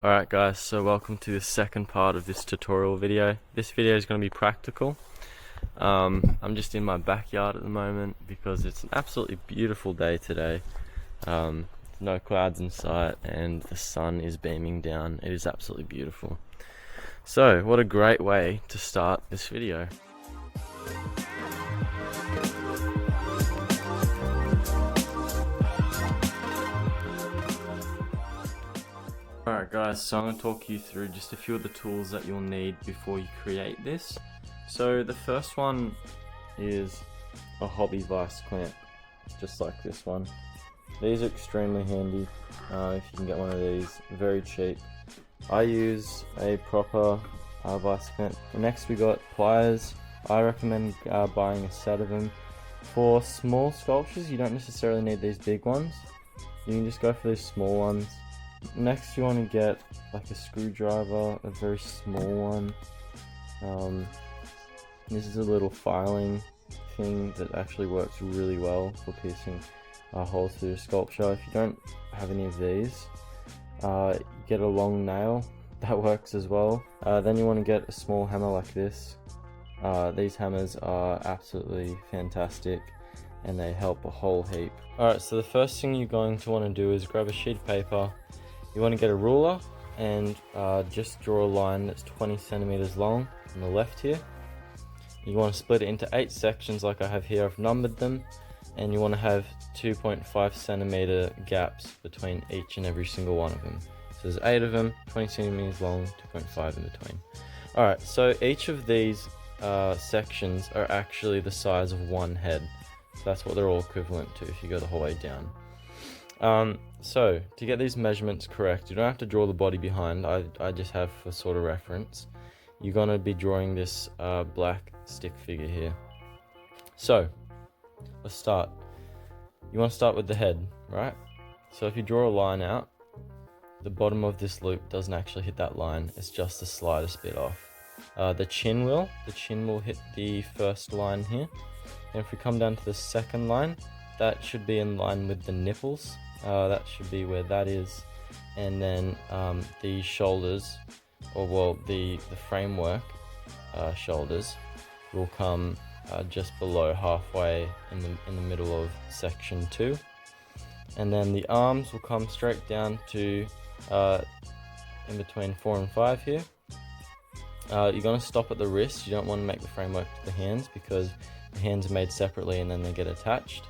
Alright guys, so welcome to the second part of this tutorial video. This video is going to be practical. I'm just in my backyard at the moment because it's an absolutely beautiful day today. No clouds in sight and the sun is beaming down. It is absolutely beautiful. So, what a great way to start this video. Alright guys, so I'm going to talk you through just a few of the tools that you'll need before you create this. So the first one is a hobby vice clamp, just like this one. These are extremely handy if you can get one of these, very cheap. I use a proper vice clamp. Next we got pliers. I recommend buying a set of them. For small sculptures you don't necessarily need these big ones, you can just go for these small ones. Next you want to get like a screwdriver, a very small one. This is a little filing thing that actually works really well for piercing holes through a sculpture. If you don't have any of these, you get a long nail, that works as well. Then you want to get a small hammer like this. These hammers are absolutely fantastic and they help a whole heap. Alright, so the first thing you're going to want to do is grab a sheet of paper. You want to get a ruler and just draw a line that's 20 centimeters long on the left here. You want to split it into 8 sections like I have here. I've numbered them, and you want to have 2.5 centimeter gaps between each and every single one of them. So there's 8 of them, 20 centimeters long, 2.5 in between. Alright, so each of these sections are actually the size of one head. So that's what they're all equivalent to if you go the whole way down. So to get these measurements correct, you don't have to draw the body behind. I just have for sort of reference. You're going to be drawing this black stick figure here. So let's start. You want to start with the head, right? So if you draw a line out, the bottom of this loop doesn't actually hit that line. It's just the slightest bit off. The chin will hit the first line here. And if we come down to the second line, that should be in line with the nipples. That should be where that is. And then the shoulders, or well, the framework shoulders will come just below halfway in the middle of section 2. And then the arms will come straight down to in between 4 and 5 here. You're going to stop at the wrist. You don't want to make the framework to the hands because the hands are made separately and then they get attached.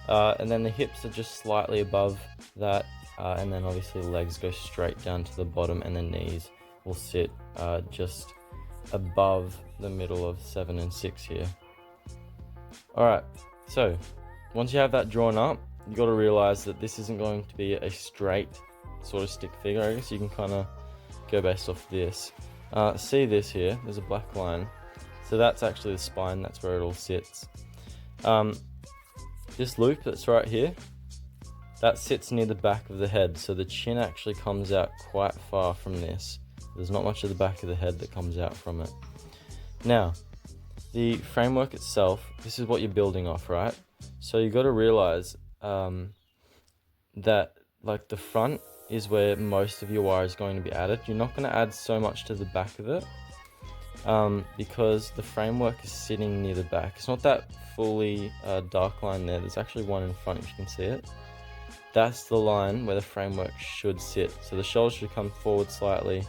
And then the hips are just slightly above that, and then obviously the legs go straight down to the bottom, and the knees will sit just above the middle of 7 and 6 here. Alright, so once you have that drawn up, you got to realize that this isn't going to be a straight sort of stick figure. I guess you can kind of go based off this. See this here, there's a black line. So that's actually the spine, that's where it all sits. This loop that's right here, that sits near the back of the head, so the chin actually comes out quite far from this. There's not much of the back of the head that comes out from it. Now, the framework itself, this is what you're building off, right? So you got to realize that like the front is where most of your wire is going to be added. You're not going to add so much to the back of it because the framework is sitting near the back. It's not that fully dark line there. There's actually one in front if you can see it. That's the line where the framework should sit. So the shoulders should come forward slightly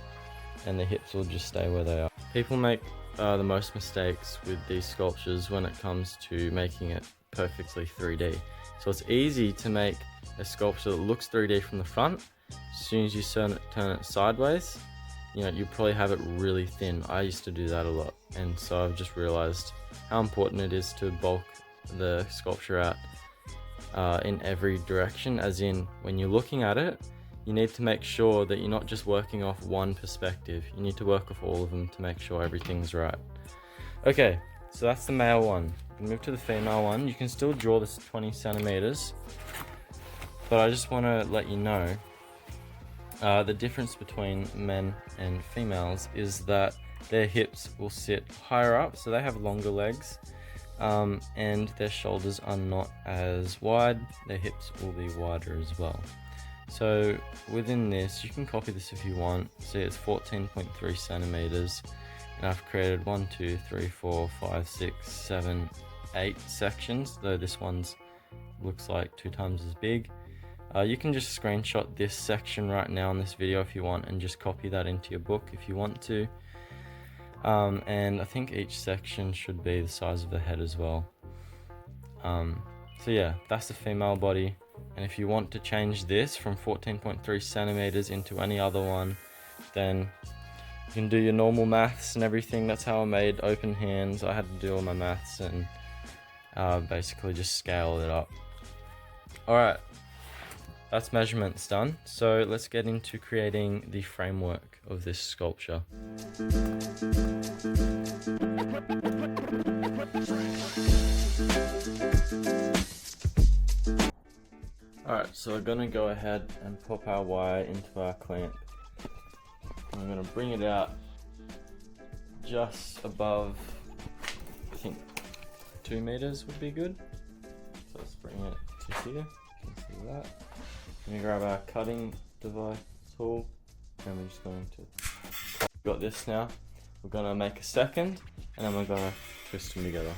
and the hips will just stay where they are. People make the most mistakes with these sculptures when it comes to making it perfectly 3D. So it's easy to make a sculpture that looks 3D from the front. As soon as you turn it sideways, you know, you probably have it really thin. I used to do that a lot, and so I've just realized how important it is to bulk the sculpture out in every direction, as in when you're looking at it, you need to make sure that you're not just working off one perspective. You need to work off all of them to make sure everything's right. Okay, so that's the male one. Move to the female one. You can still draw this 20 centimeters, but I just want to let you know the difference between men and females is that their hips will sit higher up, so they have longer legs, and their shoulders are not as wide. Their hips will be wider as well. So within this, you can copy this if you want. See, it's 14.3 centimeters, and I've created 1, 2, 3, 4, 5, 6, 7, 8 sections, though this one's looks like 2 times as big. You can just screenshot this section right now in this video if you want, and just copy that into your book if you want to. And I think each section should be the size of the head as well. So yeah, that's the female body. And if you want to change this from 14.3 centimeters into any other one, then you can do your normal maths and everything. That's how I made open hands. I had to do all my maths and basically just scale it up. Alright, that's measurements done. So let's get into creating the framework of this sculpture. Alright, so we're going to go ahead and pop our wire into our clamp. I'm going to bring it out just above, I think 2 meters would be good. So let's bring it to here. You can see that. We're going to grab our cutting device tool, and we're just going to got this now. We're going to make a second, and then we're going to twist them together.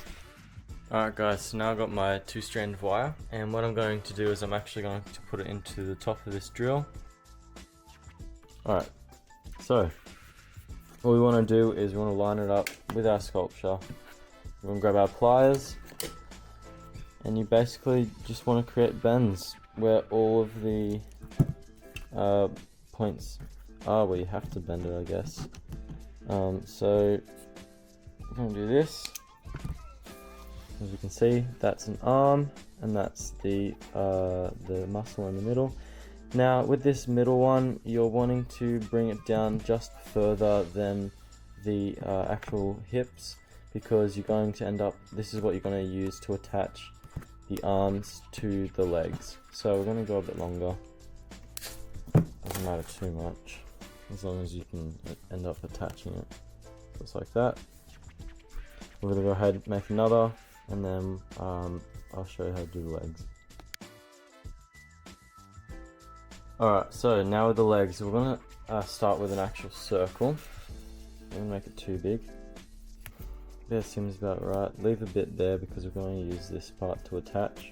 Alright guys, so now I've got my 2-strand wire, and what I'm going to do is I'm actually going to put it into the top of this drill. Alright, so what we want to do is we want to line it up with our sculpture. We're going to grab our pliers, and you basically just want to create bends where all of the points are where you have to bend it, I guess. So we're going to do this. As you can see, that's an arm, and that's the muscle in the middle. Now with this middle one, you're wanting to bring it down just further than the actual hips, because you're going to end up, this is what you're going to use to attach the arms to the legs. So we're going to go a bit longer. Doesn't matter too much, as long as you can end up attaching it. Just like that. We're going to go ahead and make another, and then I'll show you how to do the legs. Alright, so now with the legs, we're going to start with an actual circle. I'm going to make it too big. There seems about right. Leave a bit there because we're going to use this part to attach.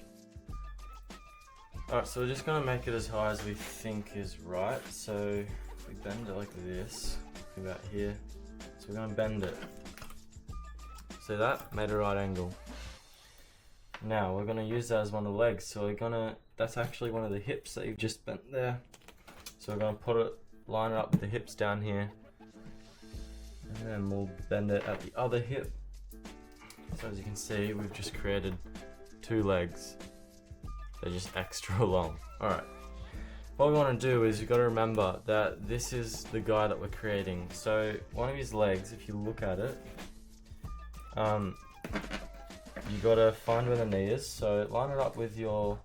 Alright, so we're just going to make it as high as we think is right. So if we bend it like this, about here. So we're going to bend it. See that? Made a right angle. Now we're going to use that as one of the legs, so we're going to, that's actually one of the hips that you've just bent there. So we're going to put it, line it up with the hips down here, and then we'll bend it at the other hip. So as you can see, we've just created 2 legs. They're just extra long. Alright, what we want to do is you've got to remember that this is the guy that we're creating. So one of his legs, if you look at it, you gotta find where the knee is, so line it up with your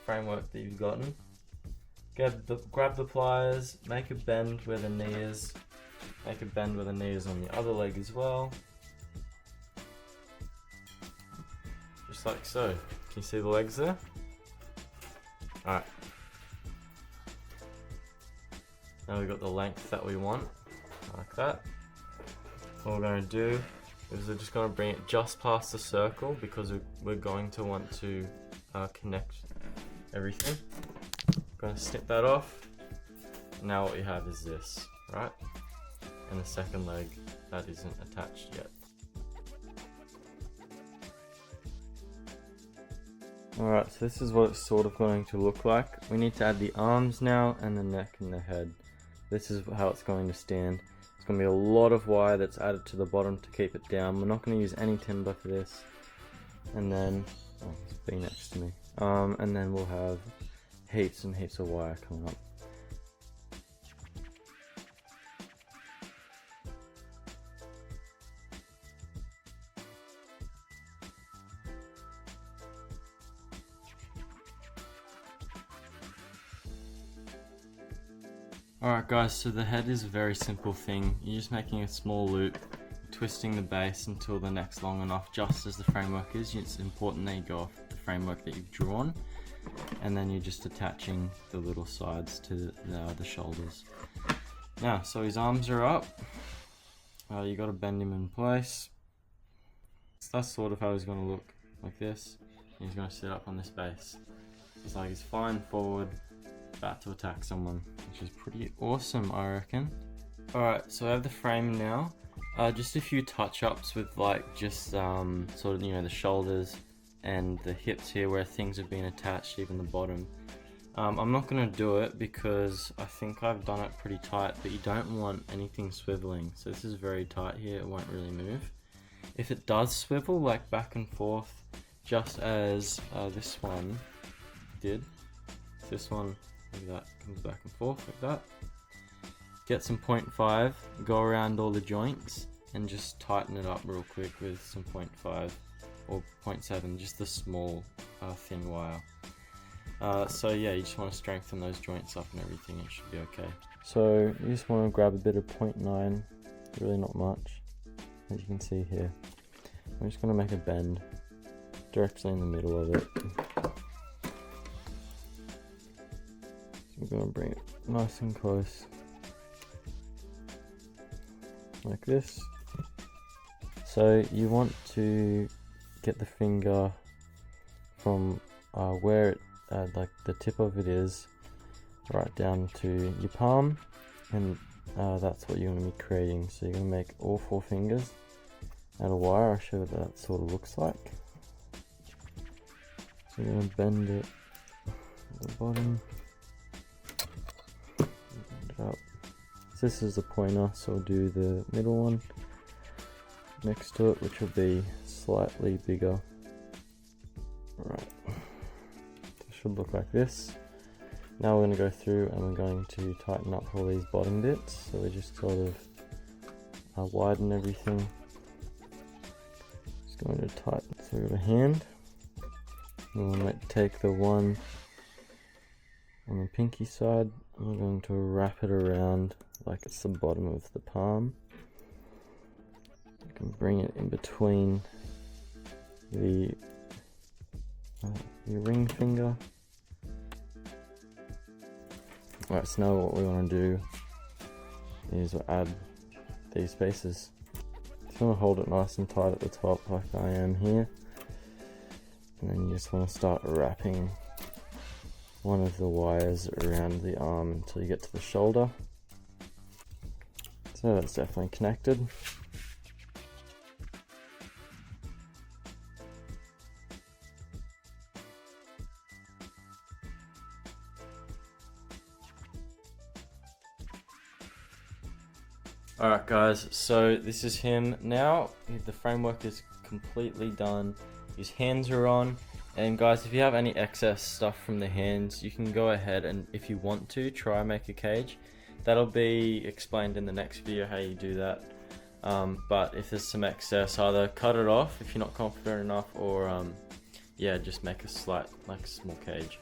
framework that you've gotten. Grab the pliers, make a bend where the knee is, make a bend where the knee is on the other leg as well. Just like so. Can you see the legs there? Alright. Now we've got the length that we want, like that. What we're going to do is we're just going to bring it just past the circle, because we're going to want to connect everything. Going to snip that off. Now what we have is this, right? And the second leg that isn't attached yet. Alright, so this is what it's sort of going to look like. We need to add the arms now, and the neck and the head. This is how it's going to stand. It's going to be a lot of wire that's added to the bottom to keep it down. We're not going to use any timber for this. And then, oh, it's being next to me. And then we'll have heaps and heaps of wire coming up. Alright guys, so the head is a very simple thing. You're just making a small loop, twisting the base until the neck's long enough, just as the framework is. It's important that you go off the framework that you've drawn. and then you're just attaching the little sides to the shoulders. Now, so his arms are up. You got to bend him in place. So that's sort of how he's going to look, like this. He's going to sit up on this base. It's like he's flying forward, about to attack someone, which is pretty awesome, I reckon. Alright, so I have the frame now. Just a few touch-ups with like just sort of, you know, the shoulders and the hips here where things have been attached, even the bottom. I'm not going to do it because I think I've done it pretty tight, but you don't want anything swiveling. So this is very tight here, it won't really move. If it does swivel like back and forth, just as this one did, this one, like that, comes back and forth like that. Get some 0.5, go around all the joints and just tighten it up real quick with some 0.5 or 0.7, just the small thin wire. So yeah, you just want to strengthen those joints up and everything, it should be okay. So you just want to grab a bit of 0.9, really not much, as you can see here. I'm just going to make a bend directly in the middle of it. So we're going to bring it nice and close, like this. So you want to get the finger from where it, like the tip of it is, right down to your palm, and that's what you're going to be creating. So you're going to make all 4 fingers out of wire. I'll show you what that sort of looks like. So you're going to bend it at the bottom, bend it up. So this is the pointer, so we'll do the middle one next to it, which will be slightly bigger. Right, it should look like this. Now we're going to go through and we're going to tighten up all these bottom bits. So we just sort of widen everything. Just going to tighten through the hand. And we'll take the one on the pinky side and we're going to wrap it around like it's the bottom of the palm. You can bring it in between the your ring finger. Alright, so now what we want to do is we'll add these spaces. So you want to hold it nice and tight at the top like I am here. And then you just want to start wrapping one of the wires around the arm until you get to the shoulder. So that's definitely connected. Alright guys, so this is him now. The framework is completely done. His hands are on. And guys, if you have any excess stuff from the hands, you can go ahead and, if you want to, try make a cage. That'll be explained in the next video how you do that. But if there's some excess, either cut it off if you're not confident enough, or yeah, just make a slight, like small cage.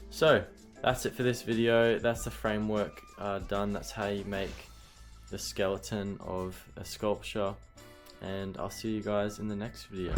So that's it for this video. That's the framework done. That's how you make the skeleton of a sculpture, and I'll see you guys in the next video.